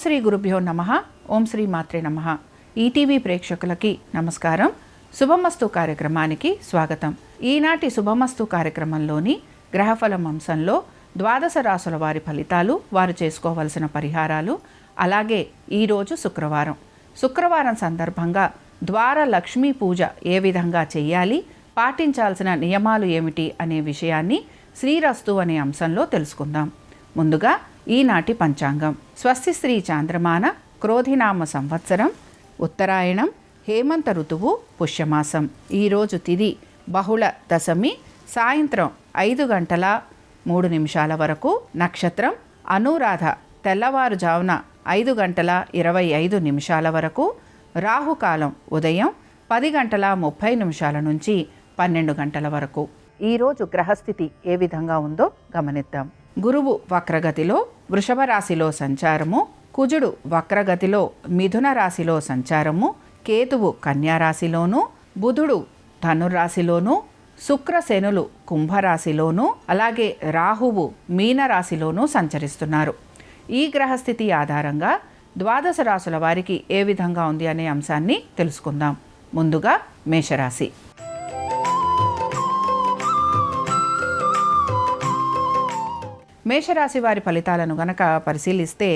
శ్రీ గురుభ్యో నమః. ఓం శ్రీ మాత్రే నమః. ఈటీవీ ప్రేక్షకులకి నమస్కారం. శుభమస్తు కార్యక్రమానికి స్వాగతం. ఈనాటి శుభమస్తు కార్యక్రమంలోని గ్రహఫలం అంశంలో ద్వాదశ రాసుల వారి ఫలితాలు, వారు చేసుకోవలసిన పరిహారాలు, అలాగే ఈరోజు శుక్రవారం సందర్భంగా ద్వార లక్ష్మీ పూజ ఏ విధంగా చేయాలి, పాటించాల్సిన నియమాలు ఏమిటి అనే విషయాన్ని శ్రీరస్తు అనే అంశంలో తెలుసుకుందాం. ముందుగా ఈనాటి పంచాంగం. స్వస్తి శ్రీ చాంద్రమాన క్రోధినామ సంవత్సరం, ఉత్తరాయణం, హేమంత ఋతువు, పుష్యమాసం. ఈరోజు తిథి బహుళ దశమి, సాయంత్రం 5:03 వరకు. నక్షత్రం అనురాధ, తెల్లవారుజామున 5:25 వరకు. రాహుకాలం ఉదయం 10:30 నుంచి 12 వరకు. ఈరోజు గ్రహస్థితి ఏ విధంగా ఉందో గమనిద్దాం. గురువు వక్రగతిలో వృషభ రాశిలో సంచారము, కుజుడు వక్రగతిలో మిథున రాశిలో సంచారము, కేతువు కన్యారాశిలోను, బుధుడు ధనురాశిలోను, శుక్రశనులు కుంభరాశిలోను, అలాగే రాహువు మీనరాశిలోనూ సంచరిస్తున్నారు. ఈ గ్రహస్థితి ఆధారంగా ద్వాదశ రాశుల వారికి ఏ విధంగా ఉంది అనే అంశాన్ని తెలుసుకుందాం. ముందుగా మేషరాశి. మేషరాశి వారి ఫలితాలను గనక పరిశీలిస్తే,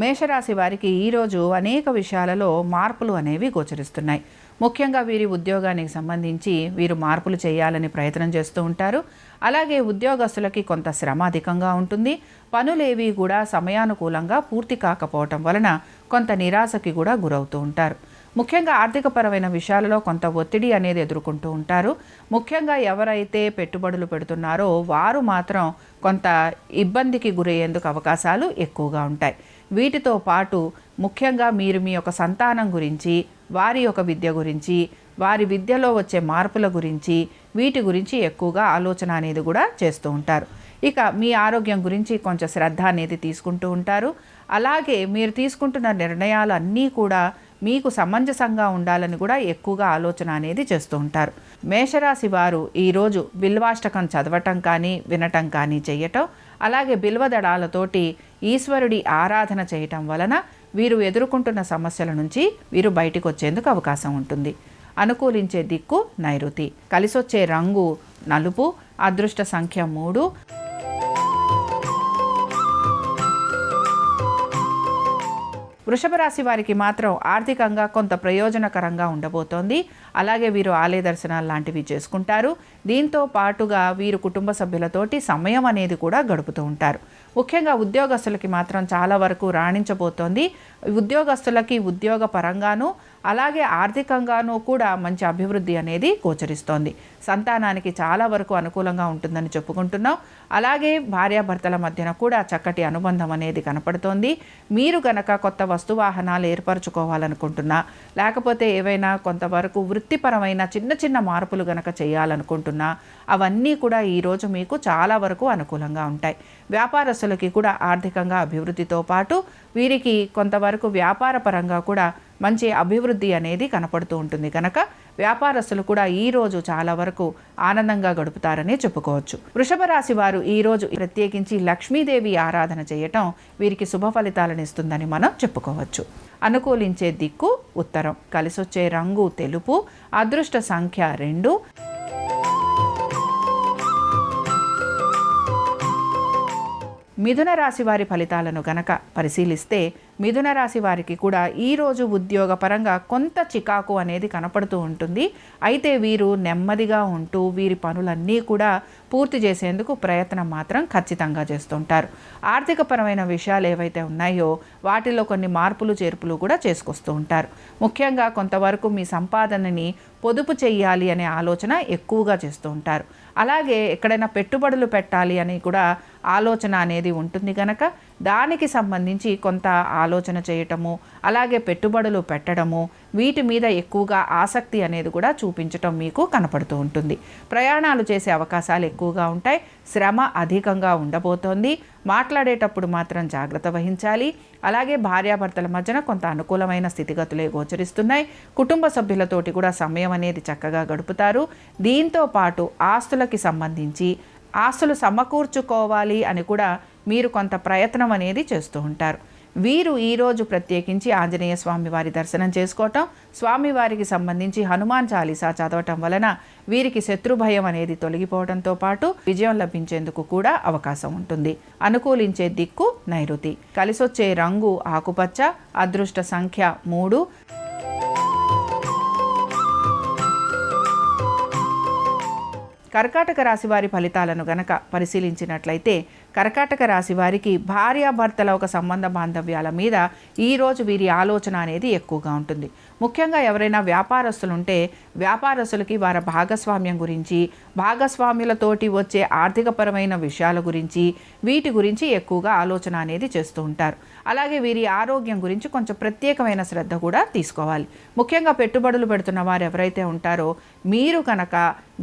మేషరాశి వారికి ఈరోజు అనేక విషయాలలో మార్పులు అనేవి గోచరిస్తున్నాయి. ముఖ్యంగా వీరి ఉద్యోగానికి సంబంధించి వీరు మార్పులు చేయాలని ప్రయత్నం చేస్తూ ఉంటారు. అలాగే ఉద్యోగస్తులకి కొంత శ్రమ అధికంగా ఉంటుంది. పనులేవి కూడా సమయానుకూలంగా పూర్తి కాకపోవటం వలన కొంత నిరాశకి కూడా గురవుతూ ఉంటారు. ముఖ్యంగా ఆర్థికపరమైన విషయాలలో కొంత ఒత్తిడి అనేది ఎదుర్కొంటూ ఉంటారు. ముఖ్యంగా ఎవరైతే పెట్టుబడులు పెడుతున్నారో వారు మాత్రం కొంత ఇబ్బందికి గురయ్యేందుకు అవకాశాలు ఎక్కువగా ఉంటాయి. వీటితో పాటు ముఖ్యంగా మీరు మీ యొక్క సంతానం గురించి, వారి యొక్క విద్య గురించి, వారి విద్యలో వచ్చే మార్పుల గురించి, వీటి గురించి ఎక్కువగా ఆలోచన అనేది కూడా చేస్తూ ఉంటారు. ఇక మీ ఆరోగ్యం గురించి కొంచెం శ్రద్ధ అనేది తీసుకుంటూ ఉంటారు. అలాగే మీరు తీసుకుంటున్న నిర్ణయాలు అన్నీ కూడా మీకు సమంజసంగా ఉండాలని కూడా ఎక్కువగా ఆలోచన అనేది చేస్తూ ఉంటారు. మేషరాశి వారు ఈరోజు బిల్వాష్టకం చదవటం కానీ, వినటం కానీ చేయటం, అలాగే బిల్వదళాలతోటి ఈశ్వరుడి ఆరాధన చేయటం వలన వీరు ఎదుర్కొంటున్న సమస్యల నుంచి వీరు బయటికి వచ్చేందుకు అవకాశం ఉంటుంది. అనుకూలించే దిక్కు నైరుతి. కలిసొచ్చే రంగు నలుపు. అదృష్ట సంఖ్య 3. వృషభ రాశి వారికి మాత్రం ఆర్థికంగా కొంత ప్రయోజనకరంగా ఉండబోతోంది. అలాగే వీరు ఆలయ దర్శనాలు లాంటివి చేసుకుంటారు. దీంతో పాటుగా వీరు కుటుంబ సభ్యులతోటి సమయం అనేది కూడా గడుపుతూ ఉంటారు. ముఖ్యంగా ఉద్యోగస్తులకి మాత్రం చాలా వరకు రాణించబోతోంది. ఉద్యోగస్తులకి ఉద్యోగ పరంగాను అలాగే ఆర్థికంగానూ కూడా మంచి అభివృద్ధి అనేది గోచరిస్తోంది. సంతానానికి చాలా వరకు అనుకూలంగా ఉంటుందని చెప్పుకుంటున్నాం. అలాగే భార్యాభర్తల మధ్యన కూడా చక్కటి అనుబంధం అనేది కనపడుతోంది. మీరు గనక కొత్త వస్తువాహనాలు ఏర్పరచుకోవాలనుకుంటున్నా, లేకపోతే ఏవైనా కొంతవరకు వృత్తిపరమైన చిన్న చిన్న మార్పులు గనక చేయాలనుకుంటున్నా, అవన్నీ కూడా ఈరోజు మీకు చాలా వరకు అనుకూలంగా ఉంటాయి. వ్యాపారస్తులకి కూడా ఆర్థికంగా అభివృద్ధితో పాటు వీరికి కొంతవరకు వ్యాపార పరంగా కూడా మంచి అభివృద్ధి అనేది కనపడుతూ ఉంటుంది. కనుక వ్యాపారస్తులు కూడా ఈరోజు చాలా వరకు ఆనందంగా గడుపుతారని చెప్పుకోవచ్చు. వృషభ రాశి వారు ఈరోజు ప్రత్యేకించి లక్ష్మీదేవి ఆరాధన చేయటం వీరికి శుభ ఫలితాలను ఇస్తుందని మనం చెప్పుకోవచ్చు. అనుకూలించే దిక్కు ఉత్తరం. కలిసొచ్చే రంగు తెలుపు. అదృష్ట సంఖ్య 2. మిథున రాశి వారి ఫలితాలను గనక పరిశీలిస్తే, మిథున రాశి వారికి కూడా ఈరోజు ఉద్యోగపరంగా కొంత చికాకు అనేది కనపడుతూ ఉంటుంది. అయితే వీరు నెమ్మదిగా ఉంటూ వీరి పనులన్నీ కూడా పూర్తి చేసేందుకు ప్రయత్నం మాత్రం ఖచ్చితంగా చేస్తుంటారు. ఆర్థికపరమైన విషయాలు ఏవైతే ఉన్నాయో వాటిలో కొన్ని మార్పులు చేర్పులు కూడా చేసుకొస్తూ ఉంటారు. ముఖ్యంగా కొంతవరకు మీ సంపాదనని పొదుపు చేయాలి అనే ఆలోచన ఎక్కువగా చేస్తూ ఉంటారు. అలాగే ఎక్కడైనా పెట్టుబడులు పెట్టాలి అని కూడా ఆలోచన అనేది ఉంటుంది కనుక దానికి సంబంధించి కొంత ఆలోచన చేయటము, అలాగే పెట్టుబడులు పెట్టడము, వీటి మీద ఎక్కువగా ఆసక్తి అనేది కూడా చూపించటం మీకు కనపడుతూ ఉంటుంది. ప్రయాణాలు చేసే అవకాశాలు ఎక్కువగా ఉంటాయి. శ్రమ అధికంగా ఉండబోతోంది. మాట్లాడేటప్పుడు మాత్రం జాగ్రత్త వహించాలి. అలాగే భార్యాభర్తల మధ్యన కొంత అనుకూలమైన స్థితిగతులే గోచరిస్తున్నాయి. కుటుంబ సభ్యులతోటి కూడా సమయం అనేది చక్కగా గడుపుతారు. దీంతో పాటు ఆస్తులకి సంబంధించి ఆస్తులు సమకూర్చుకోవాలి అని కూడా మీరు కొంత ప్రయత్నం అనేది చేస్తూ ఉంటారు. వీరు ఈరోజు ప్రత్యేకించి ఆంజనేయ స్వామి వారి దర్శనం చేసుకోవటం, స్వామివారికి సంబంధించి హనుమాన్ చాలీసా చదవటం వలన వీరికి శత్రు భయం అనేది తొలగిపోవడంతో పాటు విజయం లభించేందుకు కూడా అవకాశం ఉంటుంది. అనుకూలించే దిక్కు నైరుతి. కలిసొచ్చే రంగు ఆకుపచ్చ. అదృష్ట సంఖ్య 3. కర్కాటక రాశి వారి ఫలితాలను గనక పరిశీలించినట్లయితే కర్కాటక రాశి వారికి భార్యాభర్తల ఒక సంబంధ బాంధవ్యాల మీద ఈరోజు వీరి ఆలోచన అనేది ఎక్కువగా ఉంటుంది. ముఖ్యంగా ఎవరైనా వ్యాపారస్తులుంటే వ్యాపారస్తులకి వారి భాగస్వామ్యం గురించి, భాగస్వామ్యులతోటి వచ్చే ఆర్థికపరమైన విషయాల గురించి, వీటి గురించి ఎక్కువగా ఆలోచన అనేది చేస్తూ ఉంటారు. అలాగే వీరి ఆరోగ్యం గురించి కొంచెం ప్రత్యేకమైన శ్రద్ధ కూడా తీసుకోవాలి. ముఖ్యంగా పెట్టుబడులు పెడుతున్న వారు ఎవరైతే ఉంటారో మీరు కనుక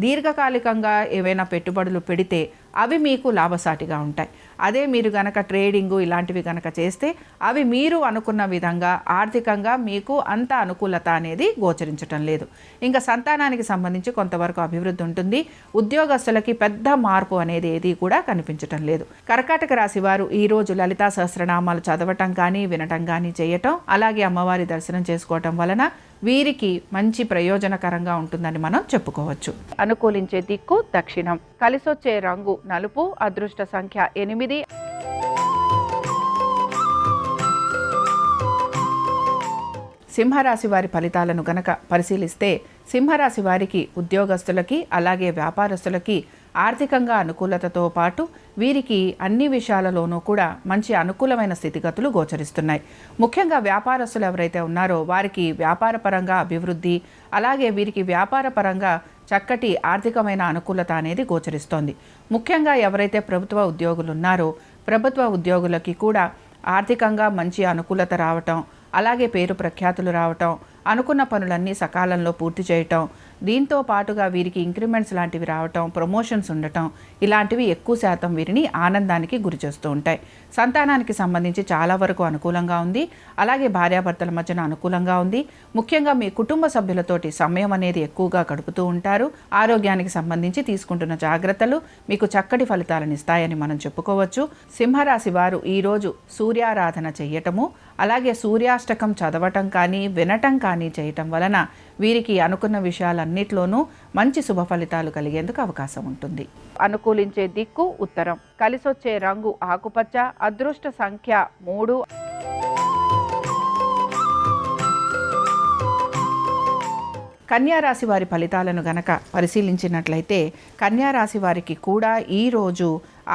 దీర్ఘకాలికంగా ఏవైనా పెట్టుబడులు పెడితే అవి మీకు లాభసాటిగా ఉంటాయి. అదే మీరు గనక ట్రేడింగు ఇలాంటివి గనక చేస్తే అవి మీరు అనుకున్న విధంగా ఆర్థికంగా మీకు అంత అనుకూలత అనేది గోచరించటం లేదు. ఇంకా సంతానానికి సంబంధించి కొంతవరకు అభివృద్ధి ఉంటుంది. ఉద్యోగస్తులకి పెద్ద మార్పు అనేది ఏది కూడా కనిపించటం లేదు. కర్కాటక రాశి వారు ఈరోజు లలితా సహస్రనామాలు చదవటం కానీ వినటం కానీ చేయటం, అలాగే అమ్మవారి దర్శనం చేసుకోవటం వలన వీరికి మంచి ప్రయోజనకరంగా ఉంటుందని మనం చెప్పుకోవచ్చు. అనుకూలించే దిక్కు దక్షిణం. కలిసొచ్చే రంగు నలుపు. అదృష్ట సంఖ్య 8. సింహరాశి వారి ఫలితాలను గనక పరిశీలిస్తే సింహరాశి వారికి ఉద్యోగస్తులకి అలాగే వ్యాపారస్తులకి ఆర్థికంగా అనుకూలతతో పాటు వీరికి అన్ని విషయాలలోనూ కూడా మంచి అనుకూలమైన స్థితిగతులు గోచరిస్తున్నాయి. ముఖ్యంగా వ్యాపారస్తులు ఎవరైతే ఉన్నారో వారికి వ్యాపారపరంగా అభివృద్ధి, అలాగే వీరికి వ్యాపారపరంగా చక్కటి ఆర్థికమైన అనుకూలత అనేది గోచరిస్తోంది. ముఖ్యంగా ఎవరైతే ప్రభుత్వ ఉద్యోగులు ఉన్నారో ప్రభుత్వ ఉద్యోగులకి కూడా ఆర్థికంగా మంచి అనుకూలత రావటం, అలాగే పేరు ప్రఖ్యాతులు రావటం, అనుకున్న పనులన్నీ సకాలంలో పూర్తి చేయటం, దీంతో పాటుగా వీరికి ఇంక్రిమెంట్స్ లాంటివి రావటం, ప్రమోషన్స్ ఉండటం, ఇలాంటివి ఎక్కువ శాతం వీరిని ఆనందానికి గురి చేస్తూ ఉంటాయి. సంతానానికి సంబంధించి చాలా వరకు అనుకూలంగా ఉంది. అలాగే భార్యాభర్తల మధ్యన అనుకూలంగా ఉంది. ముఖ్యంగా మీ కుటుంబ సభ్యులతోటి సమయం అనేది ఎక్కువగా గడుపుతూ ఉంటారు. ఆరోగ్యానికి సంబంధించి తీసుకుంటున్న జాగ్రత్తలు మీకు చక్కటి ఫలితాలను ఇస్తాయని మనం చెప్పుకోవచ్చు. సింహరాశి వారు ఈరోజు సూర్యారాధన చెయ్యటము, అలాగే సూర్యాష్టకం చదవటం కానీ వినటం కానీ చేయటం వలన వీరికి అనుకున్న విషయాలన్నిట్లోనూ మంచి శుభ ఫలితాలు కలిగేందుకు అవకాశం ఉంటుంది. అనుకూలించే దిక్కు ఉత్తరం. కలిసొచ్చే రంగు ఆకుపచ్చ. అదృష్ట సంఖ్య 3. కన్యారాశి వారి ఫలితాలను గనక పరిశీలించినట్లయితే కన్యారాశి వారికి కూడా ఈరోజు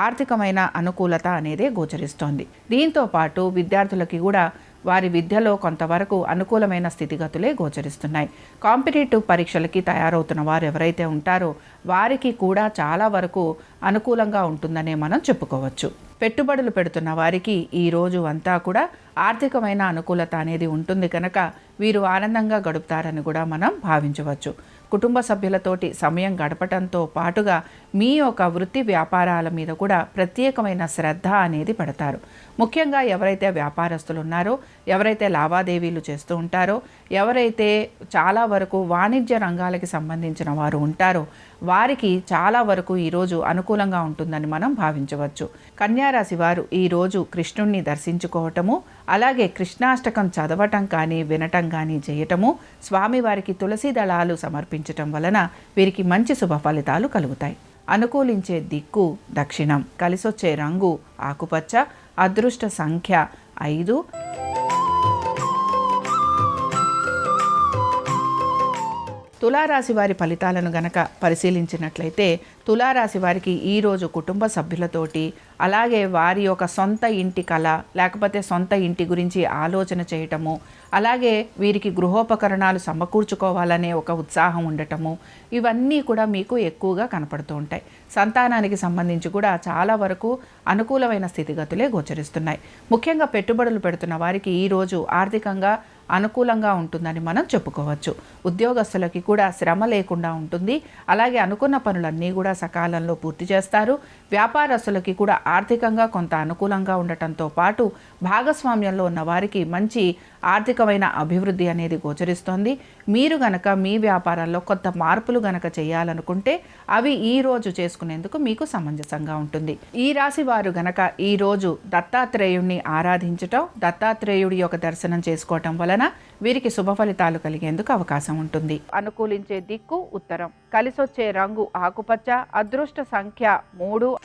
ఆర్థికమైన అనుకూలత అనేదే గోచరిస్తోంది. దీంతో పాటు విద్యార్థులకి కూడా వారి విద్యలో కొంతవరకు అనుకూలమైన స్థితిగతులే గోచరిస్తున్నాయి. కాంపిటేటివ్ పరీక్షలకి తయారవుతున్న వారు ఎవరైతే ఉంటారో వారికి కూడా చాలా వరకు అనుకూలంగా ఉంటుందనే మనం చెప్పుకోవచ్చు. పెట్టుబడులు పెడుతున్న వారికి ఈ రోజు అంతా కూడా ఆర్థికమైన అనుకూలత అనేది ఉంటుంది కనుక వీరు ఆనందంగా గడుపుతారని కూడా మనం భావించవచ్చు. కుటుంబ సభ్యులతోటి సమయం గడపటంతో పాటుగా మీ యొక్క వృత్తి వ్యాపారాల మీద కూడా ప్రత్యేకమైన శ్రద్ధ అనేది పెడతారు. ముఖ్యంగా ఎవరైతే వ్యాపారస్తులు ఉన్నారో, ఎవరైతే లావాదేవీలు చేస్తూ ఉంటారో, ఎవరైతే చాలా వరకు వాణిజ్య రంగాలకి సంబంధించిన వారు ఉంటారో వారికి చాలా వరకు ఈరోజు అనుకూలంగా ఉంటుందని మనం భావించవచ్చు. కన్యారాశి వారు ఈరోజు కృష్ణుణ్ణి దర్శించుకోవటము, అలాగే కృష్ణాష్టకం చదవటం కానీ వినటం కానీ చేయటము, స్వామివారికి తులసి దళాలు సమర్పించటం వలన వీరికి మంచి శుభ ఫలితాలు కలుగుతాయి. అనుకూలించే దిక్కు దక్షిణం. కలిసొచ్చే రంగు ఆకుపచ్చ. అదృష్ట సంఖ్య 5. తులారాశి వారి ఫలితాలను గనక పరిశీలించినట్లయితే తులారాశి వారికి ఈరోజు కుటుంబ సభ్యులతోటి, అలాగే వారి యొక్క సొంత ఇంటి కళ లేకపోతే సొంత ఇంటి గురించి ఆలోచన చేయటము, అలాగే వీరికి గృహోపకరణాలు సమకూర్చుకోవాలనే ఒక ఉత్సాహం ఉండటము, ఇవన్నీ కూడా మీకు ఎక్కువగా కనపడుతూ ఉంటాయి. సంతానానికి సంబంధించి కూడా చాలా వరకు అనుకూలమైన స్థితిగతులే గోచరిస్తున్నాయి. ముఖ్యంగా పెట్టుబడులు పెడుతున్న వారికి ఈరోజు ఆర్థికంగా అనుకూలంగా ఉంటుందని మనం చెప్పుకోవచ్చు. ఉద్యోగస్తులకి కూడా శ్రమ లేకుండా ఉంటుంది. అలాగే అనుకున్న పనులన్నీ కూడా సకాలంలో పూర్తి చేస్తారు. వ్యాపారస్తులకి కూడా ఆర్థికంగా కొంత అనుకూలంగా ఉండటంతో పాటు భాగస్వామ్యంలో ఉన్న వారికి మంచి ఆర్థికమైన అభివృద్ధి అనేది గోచరిస్తోంది. మీరు గనక మీ వ్యాపారాల్లో కొత్త మార్పులు గనక చేయాలనుకుంటే అవి ఈ రోజు చేసుకునేందుకు మీకు సమంజసంగా ఉంటుంది. ఈ రాశి వారు గనక ఈ రోజు దత్తాత్రేయుడిని ఆరాధించటం, దత్తాత్రేయుడి యొక్క దర్శనం చేసుకోవటం వలన వీరికి శుభ ఫలితాలు కలిగేందుకు అవకాశం ఉంటుంది. అనుకూలించే దిక్కు ఉత్తరం, కలిసొచ్చే రంగు ఆకుపచ్చ, అదృష్ట సంఖ్య 3.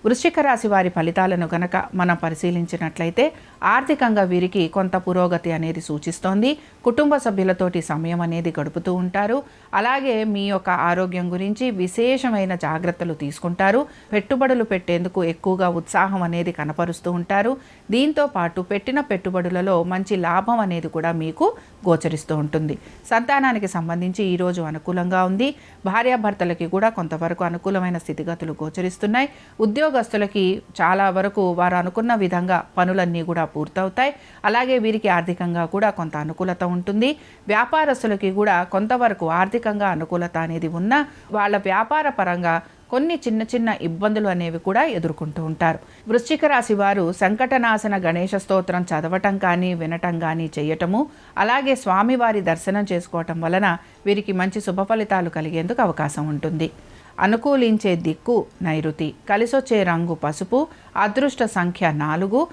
వృశ్చిక రాశి వారి ఫలితాలను గనక మనం పరిశీలించినట్లయితే ఆర్థికంగా వీరికి కొంత పురోగతి అనేది సూచిస్తోంది. కుటుంబ సభ్యులతోటి సమయం అనేది గడుపుతూ ఉంటారు. అలాగే మీ యొక్క ఆరోగ్యం గురించి విశేషమైన జాగ్రత్తలు తీసుకుంటారు. పెట్టుబడులు పెట్టేందుకు ఎక్కువగా ఉత్సాహం అనేది కనపరుస్తూ ఉంటారు. దీంతో పాటు పెట్టిన పెట్టుబడులలో మంచి లాభం అనేది కూడా మీకు గోచరిస్తూ ఉంటుంది. సంతానానికి సంబంధించి ఈరోజు అనుకూలంగా ఉంది. భార్యాభర్తలకి కూడా కొంతవరకు అనుకూలమైన స్థితిగతులు గోచరిస్తున్నాయి. ఉద్యోగస్తులకి చాలా వరకు వారు అనుకున్న విధంగా పనులన్నీ కూడా పూర్తవుతాయి. అలాగే వీరికి ఆర్థికంగా కూడా కొంత అనుకూలత ఉంటుంది. వ్యాపారస్తులకి కూడా కొంతవరకు ఆర్థికంగా అనుకూలత అనేది ఉన్నా వాళ్ళ వ్యాపార పరంగా కొన్ని చిన్న చిన్న ఇబ్బందులు అనేవి కూడా ఎదుర్కొంటూ ఉంటారు. వృశ్చిక రాశి వారు సంకటనాశన గణేశ స్తోత్రం చదవటం కానీ వినటం కానీ చేయటము, అలాగే స్వామివారి దర్శనం చేసుకోవటం వలన వీరికి మంచి శుభ ఫలితాలు కలిగేందుకు అవకాశం ఉంటుంది. అనుకూలించే దిక్కు నైరుతి, కలిసొచ్చే రంగు పసుపు, అదృష్ట సంఖ్య 4.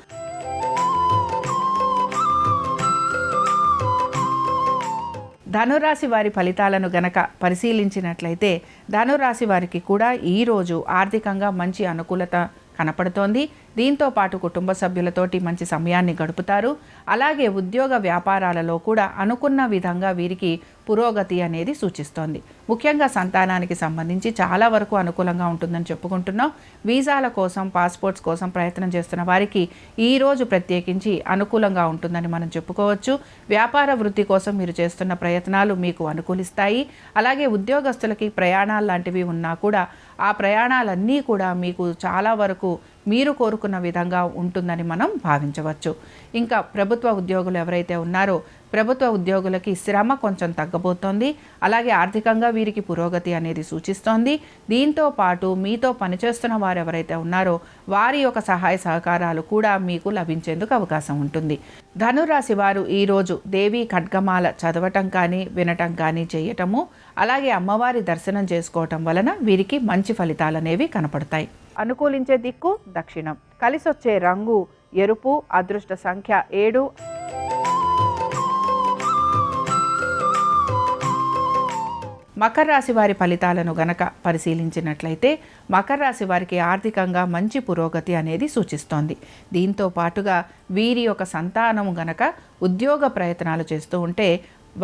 ధనురాశి వారి ఫలితాలను గనక పరిశీలించినట్లయితే ధనురాశి వారికి కూడా ఈరోజు ఆర్థికంగా మంచి అనుకూలత కనపడుతోంది. దీంతో పాటు కుటుంబ సభ్యులతోటి మంచి సమయాన్ని గడుపుతారు. అలాగే ఉద్యోగ వ్యాపారాలలో కూడా అనుకున్న విధంగా వీరికి పురోగతి అనేది సూచిస్తోంది. ముఖ్యంగా సంతానానికి సంబంధించి చాలా వరకు అనుకూలంగా ఉంటుందని చెప్పుకుంటున్నాం. వీసాల కోసం, పాస్పోర్ట్స్ కోసం ప్రయత్నం చేస్తున్న వారికి ఈరోజు ప్రత్యేకించి అనుకూలంగా ఉంటుందని మనం చెప్పుకోవచ్చు. వ్యాపార వృద్ధి కోసం మీరు చేస్తున్న ప్రయత్నాలు మీకు అనుకూలిస్తాయి. అలాగే ఉద్యోగస్తులకి ప్రయాణాలు లాంటివి ఉన్నా కూడా ఆ ప్రయాణాలన్నీ కూడా మీకు చాలా వరకు మీరు కోరుకున్న విధంగా ఉంటుందని మనం భావించవచ్చు. ఇంకా ప్రభుత్వ ఉద్యోగులు ఎవరైతే ఉన్నారో ప్రభుత్వ ఉద్యోగులకి శ్రమ కొంచెం తగ్గబోతోంది. అలాగే ఆర్థికంగా వీరికి పురోగతి అనేది సూచిస్తోంది. దీంతో పాటు మీతో పనిచేస్తున్న వారు ఎవరైతే ఉన్నారో వారి యొక్క సహాయ సహకారాలు కూడా మీకు లభించేందుకు అవకాశం ఉంటుంది. ధనురాశి వారు ఈరోజు దేవీ ఖడ్గమాల చదవటం కానీ వినటం కానీ చేయటము, అలాగే అమ్మవారి దర్శనం చేసుకోవటం వలన వీరికి మంచి ఫలితాలు అనేవి కనపడతాయి. అనుకూలించే దిక్కు దక్షిణం, కలిసొచ్చే రంగు ఎరుపు, అదృష్ట సంఖ్య 7. మకర రాశి వారి ఫలితాలను గనక పరిశీలించినట్లయితే మకర రాశి వారికి ఆర్థికంగా మంచి పురోగతి అనేది సూచిస్తోంది. దీంతో పాటుగా వీరి యొక్క సంతానము గనక ఉద్యోగ ప్రయత్నాలు చేస్తూ ఉంటే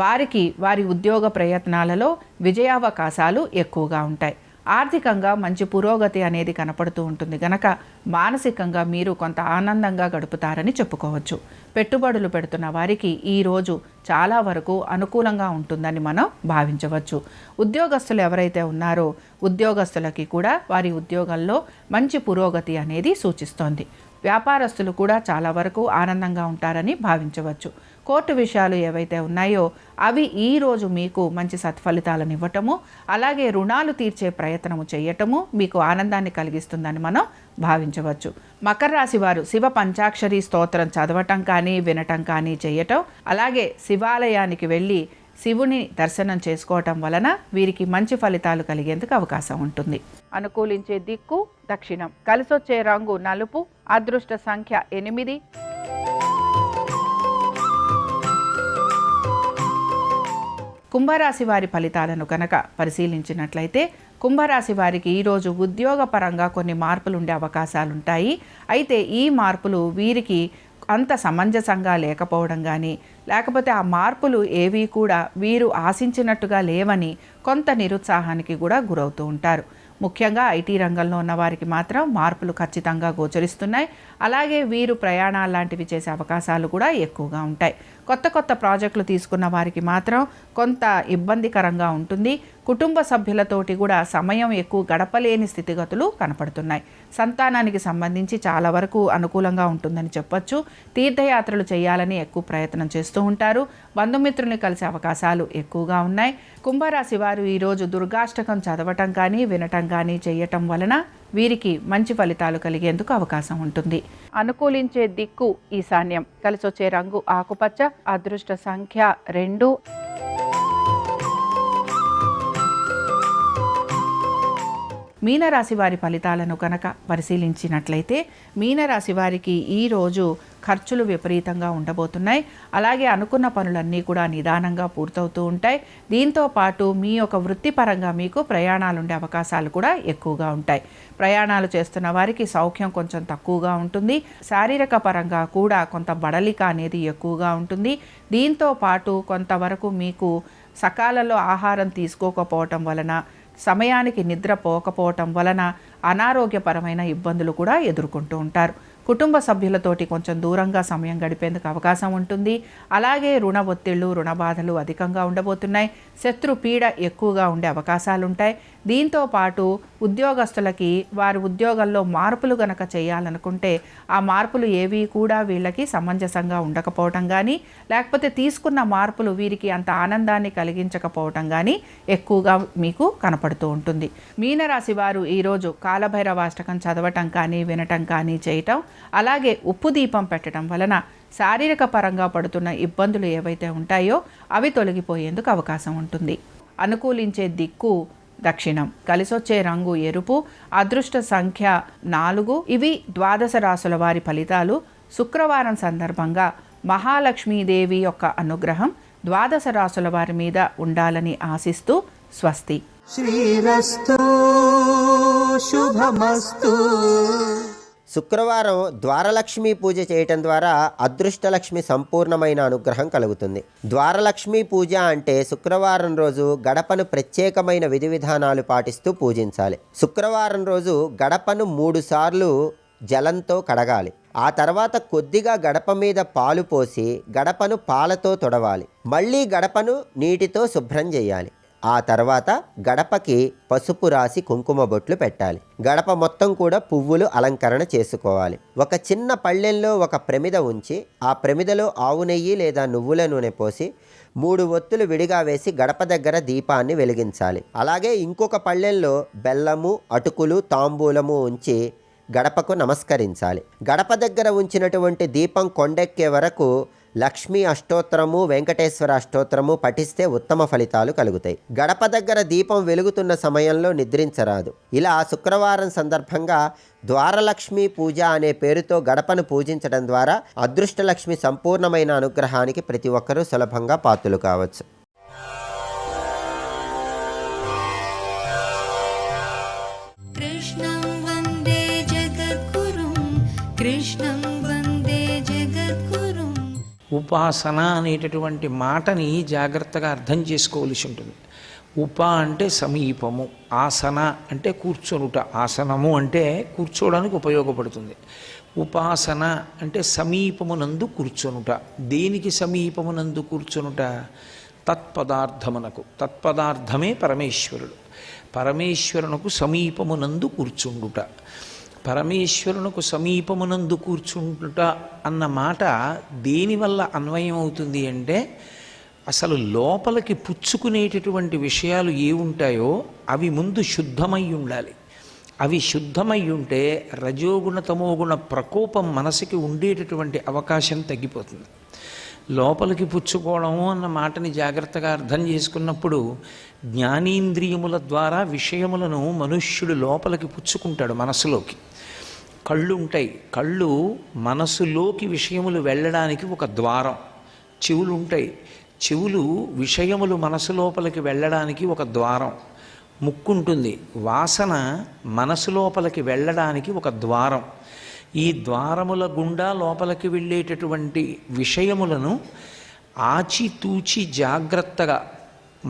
వారికి వారి ఉద్యోగ ప్రయత్నాలలో విజయావకాశాలు ఎక్కువగా ఉంటాయి. ఆర్థికంగా మంచి పురోగతి అనేది కనపడుతూ ఉంటుంది గనక మానసికంగా మీరు కొంత ఆనందంగా గడుపుతారని చెప్పుకోవచ్చు. పెట్టుబడులు పెడుతున్న వారికి ఈరోజు చాలా వరకు అనుకూలంగా ఉంటుందని మనం భావించవచ్చు. ఉద్యోగస్తులు ఎవరైతే ఉన్నారో ఉద్యోగస్తులకి కూడా వారి ఉద్యోగాల్లో మంచి పురోగతి అనేది సూచిస్తోంది. వ్యాపారస్తులు కూడా చాలా వరకు ఆనందంగా ఉంటారని భావించవచ్చు. కోర్టు విషయాలు ఏవైతే ఉన్నాయో అవి ఈరోజు మీకు మంచి సత్ఫలితాలను ఇవ్వటము, అలాగే రుణాలు తీర్చే ప్రయత్నము చేయటము మీకు ఆనందాన్ని కలిగిస్తుందని మనం భావించవచ్చు. మకర రాశి వారు శివ పంచాక్షరి స్తోత్రం చదవటం కానీ వినటం కానీ చేయటం, అలాగే శివాలయానికి వెళ్ళి శివుని దర్శనం చేసుకోవటం వలన వీరికి మంచి ఫలితాలు కలిగేందుకు అవకాశం ఉంటుంది. అనుకూలించే దిక్కు దక్షిణం, కలిసొచ్చే రంగు నలుపు, అదృష్ట సంఖ్య 8. కుంభరాశి వారి ఫలితాలను కనుక పరిశీలించినట్లయితే కుంభరాశి వారికి ఈరోజు ఉద్యోగపరంగా కొన్ని మార్పులు ఉండే అవకాశాలు ఉంటాయి. అయితే ఈ మార్పులు వీరికి అంత సమంజసంగా లేకపోవడం కానీ, లేకపోతే ఆ మార్పులు ఏవి కూడా వీరు ఆశించినట్టుగా లేవని కొంత నిరుత్సాహానికి కూడా గురవుతూ ఉంటారు. ముఖ్యంగా ఐటీ రంగంలో ఉన్న వారికి మాత్రం మార్పులు ఖచ్చితంగా గోచరిస్తున్నాయి. అలాగే వీరు ప్రయాణాలు లాంటివి చేసే అవకాశాలు కూడా ఎక్కువగా ఉంటాయి. కొత్త కొత్త ప్రాజెక్టులు తీసుకున్న వారికి మాత్రం కొంత ఇబ్బందికరంగా ఉంటుంది. కుటుంబ సభ్యులతోటి కూడా సమయం ఎక్కువ గడపలేని స్థితిగతులు కనపడుతున్నాయి. సంతానానికి సంబంధించి చాలా వరకు అనుకూలంగా ఉంటుందని చెప్పొచ్చు. తీర్థయాత్రలు చేయాలని ఎక్కువ ప్రయత్నం చేస్తూ ఉంటారు. బంధుమిత్రుల్ని కలిసే అవకాశాలు ఎక్కువగా ఉన్నాయి. కుంభరాశి వారు ఈరోజు దుర్గాష్టకం చదవటం కానీ వినటం కానీ చేయటం వలన వీరికి మంచి ఫలితాలు కలిగేందుకు అవకాశం ఉంటుంది. అనుకూలించే దిక్కు ఈశాన్యం. కలిసొచ్చే రంగు ఆకుపచ్చ. అదృష్ట సంఖ్య 2. మీనరాశి వారి ఫలితాలను కనుక పరిశీలించినట్లయితే మీనరాశి వారికి ఈరోజు ఖర్చులు విపరీతంగా ఉండబోతున్నాయి. అలాగే అనుకున్న పనులన్నీ కూడా నిదానంగా పూర్తవుతూ ఉంటాయి. దీంతో పాటు మీ యొక్క వృత్తిపరంగా మీకు ప్రయాణాలు ఉండే అవకాశాలు కూడా ఎక్కువగా ఉంటాయి. ప్రయాణాలు చేస్తున్న వారికి సౌఖ్యం కొంచెం తక్కువగా ఉంటుంది. శారీరక పరంగా కూడా కొంత బడలిక అనేది ఎక్కువగా ఉంటుంది. దీంతో పాటు కొంతవరకు మీకు సకాలంలో ఆహారం తీసుకోకపోవటం వలన, సమయానికి నిద్ర పోకపోవటం వలన అనారోగ్యపరమైన ఇబ్బందులు కూడా ఎదుర్కొంటూ ఉంటారు. కుటుంబ సభ్యులతోటి కొంచెం దూరంగా సమయం గడిపేందుకు అవకాశం ఉంటుంది. అలాగే రుణ ఒత్తిళ్లు, రుణ బాధలు అధికంగా ఉండబోతున్నాయి. శత్రు పీడ ఎక్కువగా ఉండే అవకాశాలు ఉంటాయి. దీంతో పాటు ఉద్యోగస్తులకి వారి ఉద్యోగంలో మార్పులు గనక చేయాలనుకుంటే ఆ మార్పులు ఏవి కూడా వీళ్ళకి సమంజసంగా ఉండకపోవటం కానీ, లేకపోతే తీసుకున్న మార్పులు వీరికి అంత ఆనందాన్ని కలిగించకపోవటం కానీ ఎక్కువగా మీకు కనపడుతూ ఉంటుంది. మీనరాశి వారు ఈరోజు కాలభైరవాష్టకం చదవటం కానీ వినటం కానీ చేయటం, అలాగే ఉప్పు దీపం పెట్టడం వలన శారీరక పరంగా పడుతున్న ఇబ్బందులు ఏవైతే ఉంటాయో అవి తొలగిపోయేందుకు అవకాశం ఉంటుంది. అనుకూలించే దిక్కు దక్షిణం. కలిసొచ్చే రంగు ఎరుపు. అదృష్ట సంఖ్య 4. ఇవి ద్వాదశ రాశుల వారి ఫలితాలు. శుక్రవారం సందర్భంగా మహాలక్ష్మీదేవి యొక్క అనుగ్రహం ద్వాదశ రాశుల వారి మీద ఉండాలని ఆశిస్తూ స్వస్తి. శ్రీరస్తు శుభమస్తు. శుక్రవారం ద్వారలక్ష్మి పూజ చేయటం ద్వారా అదృష్టలక్ష్మి సంపూర్ణమైన అనుగ్రహం కలుగుతుంది. ద్వారలక్ష్మి పూజ అంటే శుక్రవారం రోజు గడపను ప్రత్యేకమైన విధి విధానాలు పాటిస్తూ పూజించాలి. శుక్రవారం రోజు గడపను 3 సార్లు జలంతో కడగాలి. ఆ తర్వాత కొద్దిగా గడప మీద పాలు పోసి గడపను పాలతో తొడవాలి. మళ్ళీ గడపను నీటితో శుభ్రం చేయాలి. ఆ తర్వాత గడపకి పసుపు రాసి కుంకుమ బొట్లు పెట్టాలి. గడప మొత్తం కూడా పువ్వులు అలంకరణ చేసుకోవాలి. ఒక చిన్న పళ్ళెంలో ఒక ప్రమిద ఉంచి ఆ ప్రమిదలో ఆవు నెయ్యి లేదా నువ్వుల నూనె పోసి 3 ఒత్తులు విడిగా వేసి గడప దగ్గర దీపాన్ని వెలిగించాలి. అలాగే ఇంకొక పళ్ళెంలో బెల్లము, అటుకులు, తాంబూలము ఉంచి గడపకు నమస్కరించాలి. గడప దగ్గర ఉంచినటువంటి దీపం కొండెక్కే వరకు లక్ష్మీ అష్టోత్తరము, వెంకటేశ్వర అష్టోత్తరము పఠిస్తే ఉత్తమ ఫలితాలు కలుగుతాయి. గడప దగ్గర దీపం వెలుగుతున్న సమయంలో నిద్రించరాదు. ఇలా శుక్రవారం సందర్భంగా ద్వారలక్ష్మి పూజ అనే పేరుతో గడపను పూజించడం ద్వారా అదృష్టలక్ష్మి సంపూర్ణమైన అనుగ్రహానికి ప్రతి ఒక్కరూ సులభంగా పాత్రులు కావచ్చు. కృష్ణం వందే జగద్గురుం, కృష్ణం వందే జగద్గురుం. ఉపాసన అనేటటువంటి మాటని జాగ్రత్తగా అర్థం చేసుకోవలసి ఉంటుంది. ఉప అంటే సమీపము, ఆసన అంటే కూర్చొనుట, ఆసనము అంటే కూర్చోవడానికి ఉపయోగపడుతుంది. ఉపాసన అంటే సమీపమునందు కూర్చొనుట. దేనికి సమీపమునందు కూర్చొనుట? తత్పదార్థమునకు. తత్పదార్థమే పరమేశ్వరుడు. పరమేశ్వరునకు సమీపమునందు కూర్చుండుట. పరమేశ్వరునకు సమీపమునందు కూర్చుంటుట అన్న మాట దేనివల్ల అన్వయం అవుతుంది అంటే, అసలు లోపలికి పుచ్చుకునేటటువంటి విషయాలు ఏ ఉంటాయో అవి ముందు శుద్ధమై ఉండాలి. అవి శుద్ధమై ఉంటే రజోగుణ తమోగుణ ప్రకోపం మనసుకి ఉండేటటువంటి అవకాశం తగ్గిపోతుంది. లోపలికి పుచ్చుకోవడము అన్న మాటని జాగ్రత్తగా అర్థం చేసుకున్నప్పుడు జ్ఞానేంద్రియముల ద్వారా విషయములను మనుష్యుడు లోపలికి పుచ్చుకుంటాడు. మనసులోకి కళ్ళు ఉంటాయి. కళ్ళు మనసులోకి విషయములు వెళ్ళడానికి ఒక ద్వారం. చెవులు ఉంటాయి. చెవులు విషయములు మనసు లోపలికి వెళ్ళడానికి ఒక ద్వారం. ముక్కు ఉంటుంది. వాసన మనసు లోపలికి వెళ్ళడానికి ఒక ద్వారం. ఈ ద్వారముల గుండా లోపలికి వెళ్ళేటటువంటి విషయములను ఆచితూచి జాగ్రత్తగా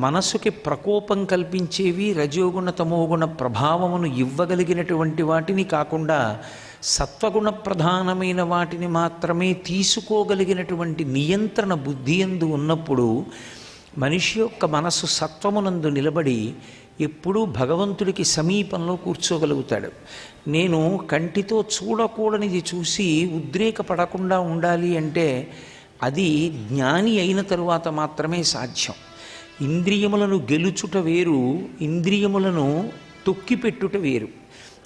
మనసుకి ప్రకోపం కల్పించేవి, రజోగుణ తమోగుణ ప్రభావమును ఇవ్వగలిగినటువంటి వాటిని కాకుండా సత్వగుణ ప్రధానమైన వాటిని మాత్రమే తీసుకోగలిగినటువంటి నియంత్రణ బుద్ధి యందు ఉన్నప్పుడు మనిషి యొక్క మనస్సు సత్వమునందు నిలబడి ఎప్పుడూ భగవంతుడికి సమీపంలో కూర్చోగలుగుతాడు. నేను కంటితో చూడకూడనిది చూసి ఉద్రేకపడకుండా ఉండాలి అంటే అది జ్ఞాని అయిన తరువాత మాత్రమే సాధ్యం. ఇంద్రియములను గెలుచుట వేరు, ఇంద్రియములను తొక్కిపెట్టుట వేరు.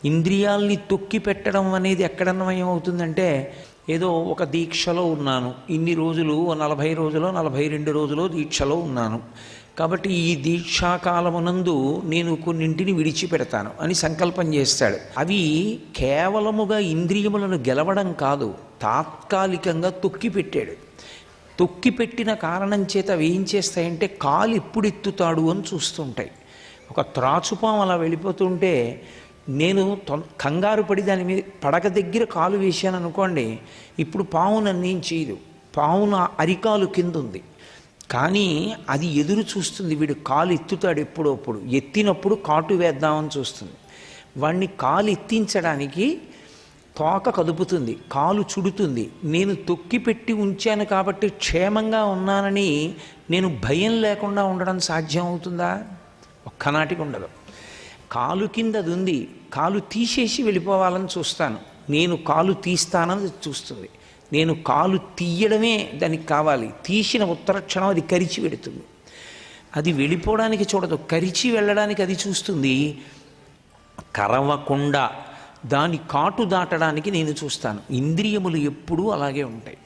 ఇంద్రియాల్ని తొక్కి పెట్టడం అనేది ఎక్కడన్వయం అవుతుందంటే, ఏదో ఒక దీక్షలో ఉన్నాను, ఇన్ని రోజులు 40 రోజులో 42 రోజులో దీక్షలో ఉన్నాను, కాబట్టి ఈ దీక్షాకాలమునందు నేను కొన్నింటిని విడిచిపెడతాను అని సంకల్పం చేస్తాడు. అవి కేవలముగా ఇంద్రియములను గెలవడం కాదు, తాత్కాలికంగా తొక్కిపెట్టాడు. తొక్కిపెట్టిన కారణం చేత అవి ఏం చేస్తాయంటే కాలు ఎప్పుడు ఎత్తుతాడు అని చూస్తుంటాయి. ఒక త్రాచుపాము అలా వెళ్ళిపోతుంటే నేను కంగారు పడి దాని మీద పడక దగ్గర కాలు వేశాను అనుకోండి, ఇప్పుడు పాము నన్నేం చేయదు, పాము నా అరికాలు కింద ఉంది, కానీ అది ఎదురు చూస్తుంది, వీడు కాలు ఎత్తుతాడు ఎప్పుడప్పుడు, ఎత్తినప్పుడు కాటు వేద్దామని చూస్తుంది. వాడిని కాలు ఎత్తించడానికి తోక కదుపుతుంది, కాలు చుడుతుంది. నేను తొక్కిపెట్టి ఉంచాను కాబట్టి క్షేమంగా ఉన్నానని నేను భయం లేకుండా ఉండడం సాధ్యం అవుతుందా? ఒక్కనాటికి ఉండదు. కాలు కింద అది ఉంది, కాలు తీసేసి వెళ్ళిపోవాలని చూస్తాను, నేను కాలు తీస్తానని చూస్తుంది. నేను కాలు తీయడమే దానికి కావాలి, తీసిన ఉత్తరక్షణం అది కరిచి పెడుతుంది. అది వెళ్ళిపోవడానికి చూడదు, కరిచి వెళ్ళడానికి అది చూస్తుంది. కరవకుండా దాని కాటు దాటడానికి నేను చూస్తాను. ఇంద్రియములు ఎప్పుడూ అలాగే ఉంటాయి.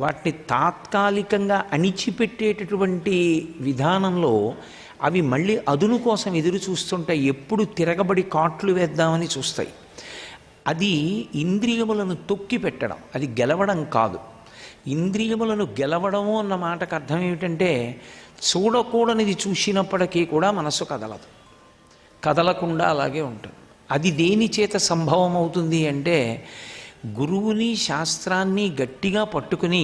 వాటిని తాత్కాలికంగా అణిచిపెట్టేటటువంటి విధానంలో అవి మళ్ళీ అదును కోసం ఎదురు చూస్తుంటాయి, ఎప్పుడు తిరగబడి కాట్లు వేద్దామని చూస్తాయి. అది ఇంద్రియములను తొక్కి పెట్టడం, అది గెలవడం కాదు. ఇంద్రియములను గెలవడము అన్న మాటకు అర్థం ఏమిటంటే, చూడకూడనిది చూసినప్పటికీ కూడా మనసు కదలదు, కదలకుండా అలాగే ఉంటుంది. అది దేని చేత సంభవం అవుతుంది అంటే, గురువుని శాస్త్రాన్ని గట్టిగా పట్టుకుని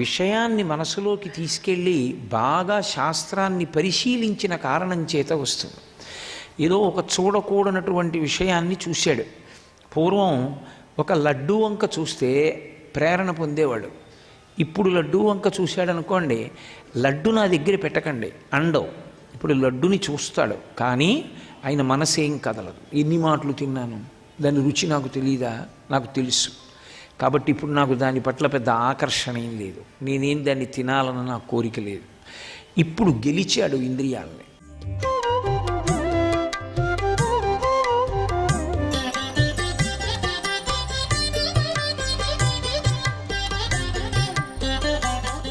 విషయాన్ని మనసులోకి తీసుకెళ్ళి బాగా శాస్త్రాన్ని పరిశీలించిన కారణం చేత వస్తుంది. ఏదో ఒక చూడకూడనటువంటి విషయాన్ని చూశాడు. పూర్వం ఒక లడ్డూ వంక చూస్తే ప్రేరణ పొందేవాడు. ఇప్పుడు లడ్డూ వంక చూశాడనుకోండి, లడ్డు నా దగ్గర పెట్టకండి అండవు. ఇప్పుడు లడ్డుని చూస్తాడు, కానీ ఆయన మనసేం కదలదు. ఎన్ని మాటలు తిన్నాను, దాని రుచి నాకు తెలీదా? నాకు తెలుసు. కాబట్టి ఇప్పుడు నాకు దాని పట్ల పెద్ద ఆకర్షణ ఏం లేదు, నేనేం దాన్ని తినాలన్న నా కోరిక లేదు. ఇప్పుడు గెలిచాడు ఇంద్రియాలని.